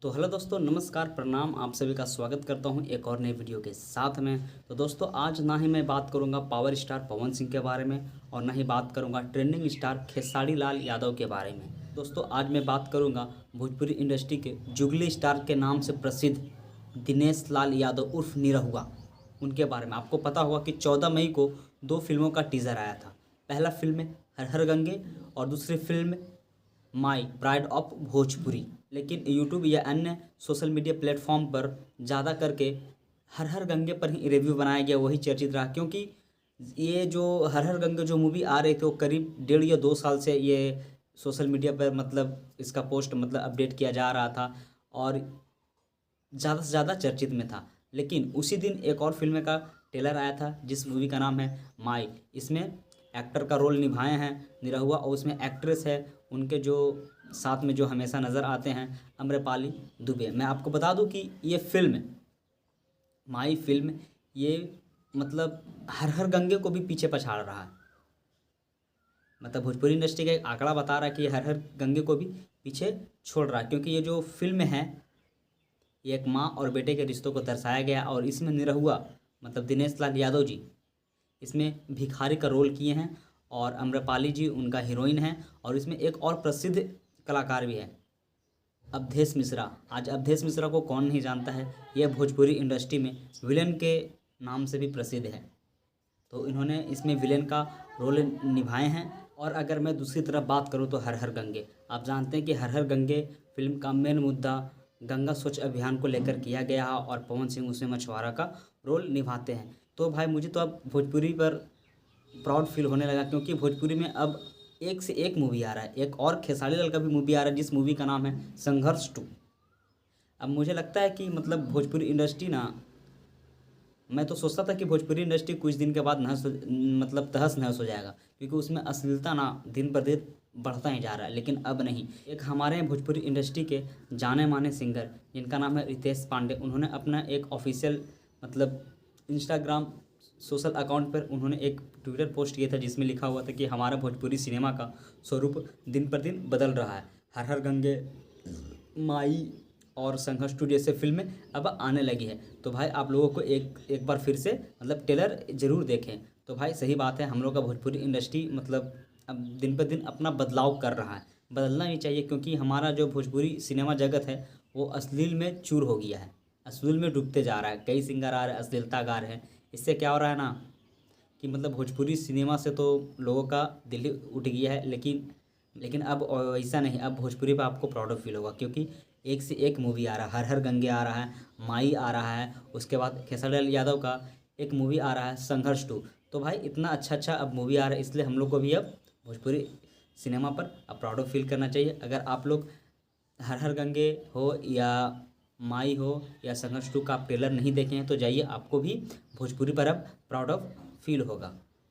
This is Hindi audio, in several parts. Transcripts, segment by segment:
तो हेलो दोस्तों, नमस्कार, प्रणाम। आप सभी का स्वागत करता हूं एक और नए वीडियो के साथ में। तो दोस्तों, आज ना ही मैं बात करूंगा पावर स्टार पवन सिंह के बारे में और ना ही बात करूंगा ट्रेंडिंग स्टार खेसारी लाल यादव के बारे में। दोस्तों, आज मैं बात करूंगा भोजपुरी इंडस्ट्री के जुगली स्टार के नाम से प्रसिद्ध दिनेश लाल यादव उर्फ निरहुआ, उनके बारे में। आपको पता होगा कि 14 मई को 2 फिल्मों का टीज़र आया था। पहला फिल्म है हर हर गंगे और दूसरी film my bride of Bhojpuri. लेकिन यूट्यूब या अन्य सोशल मीडिया प्लेटफॉर्म पर ज़्यादा करके हर हर गंगे पर ही रिव्यू बनाया गया, वही चर्चित रहा। क्योंकि ये जो हर हर गंगे जो मूवी आ रही थी वो करीब 1.5 या 2 साल से ये सोशल मीडिया पर इसका पोस्ट अपडेट किया जा रहा था और ज़्यादा से ज़्यादा चर्चित में था। लेकिन उसी दिन एक और फिल्म का ट्रेलर आया था जिस मूवी का नाम है माई। इसमें एक्टर का रोल निभाए हैं निरहुआ और उसमें एक्ट्रेस है उनके जो साथ में जो हमेशा नज़र आते हैं आम्रपाली दुबे। मैं आपको बता दूं कि ये फिल्म माई फिल्म ये हर हर गंगे को भी पीछे पछाड़ रहा है। भोजपुरी इंडस्ट्री का एक आंकड़ा बता रहा है कि हर हर गंगे को भी पीछे छोड़ रहा है। क्योंकि ये जो फिल्म है ये एक माँ और बेटे के रिश्तों को दर्शाया गया और इसमें निरहुआ दिनेश लाल यादव जी इसमें भिखारी का रोल किए हैं और आम्रपाली जी उनका हीरोइन है। और इसमें एक और प्रसिद्ध कलाकार भी है, अवधेश मिश्रा। आज अवधेश मिश्रा को कौन नहीं जानता है, यह भोजपुरी इंडस्ट्री में विलेन के नाम से भी प्रसिद्ध है। तो इन्होंने इसमें विलेन का रोल निभाए हैं। और अगर मैं दूसरी तरफ बात करूं तो हर हर गंगे, आप जानते हैं कि हर हर गंगे फिल्म का मेन मुद्दा गंगा स्वच्छ अभियान को लेकर किया गया है और पवन सिंह उसमें मछुआरा का रोल निभाते हैं। तो भाई मुझे तो अब भोजपुरी पर प्राउड फील होने लगा, क्योंकि भोजपुरी में अब एक से एक मूवी आ रहा है। एक और खेसारी लाल का भी मूवी आ रहा है जिस मूवी का नाम है संघर्ष 2। अब मुझे लगता है कि भोजपुरी इंडस्ट्री ना, मैं तो सोचता था कि भोजपुरी इंडस्ट्री कुछ दिन के बाद तहस नहस हो जाएगा, क्योंकि उसमें अश्लीलता ना दिन पर दिन बढ़ता ही जा रहा है। लेकिन अब नहीं। एक हमारे भोजपुरी इंडस्ट्री के जाने माने सिंगर जिनका नाम है रितेश पांडे, उन्होंने अपना एक ऑफिशियल इंस्टाग्राम सोशल अकाउंट पर उन्होंने एक ट्विटर पोस्ट किया था जिसमें लिखा हुआ था कि हमारा भोजपुरी सिनेमा का स्वरूप दिन पर दिन बदल रहा है। हर हर गंगे, माई और संघर्ष 2 जैसे फिल्में अब आने लगी है। तो भाई आप लोगों को एक बार फिर से ट्रेलर ज़रूर देखें। तो भाई सही बात है, हम लोग का भोजपुरी इंडस्ट्री अब दिन पर दिन अपना बदलाव कर रहा है। बदलना ही चाहिए, क्योंकि हमारा जो भोजपुरी सिनेमा जगत है वो अश्लील में चूर हो गया है, अश्लील में डूबते जा रहा है। कई सिंगर आ रहे हैं, अश्लीलता गा रहे हैं। इससे क्या हो रहा है ना कि भोजपुरी सिनेमा से तो लोगों का दिल उठ गया है। लेकिन अब ऐसा नहीं, अब भोजपुरी पे आपको प्राउड फील होगा, क्योंकि एक से एक मूवी आ रहा है। हर हर गंगे आ रहा है, माई आ रहा है, उसके बाद खेसारी लाल यादव का एक मूवी आ रहा है संघर्ष 2। तो भाई इतना अच्छा अब मूवी आ रहा है, इसलिए हम लोग को भी अब भोजपुरी सिनेमा पर अब प्राउड फील करना चाहिए। अगर आप लोग हर हर गंगे हो या माई हो या संघर्ष 2 का आप ट्रेलर नहीं देखे हैं तो जाइए, आपको भी भोजपुरी पर अब प्राउड ऑफ फील होगा।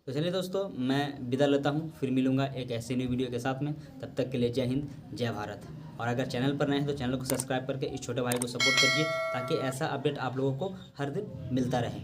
तो चलिए दोस्तों, मैं विदा लेता हूँ, फिर मिलूंगा एक ऐसे न्यू वीडियो के साथ में। तब तक के लिए जय हिंद, जय भारत। और अगर चैनल पर नए हैं तो चैनल को सब्सक्राइब करके इस छोटे भाई को सपोर्ट करिए, ताकि ऐसा अपडेट आप लोगों को हर दिन मिलता रहे।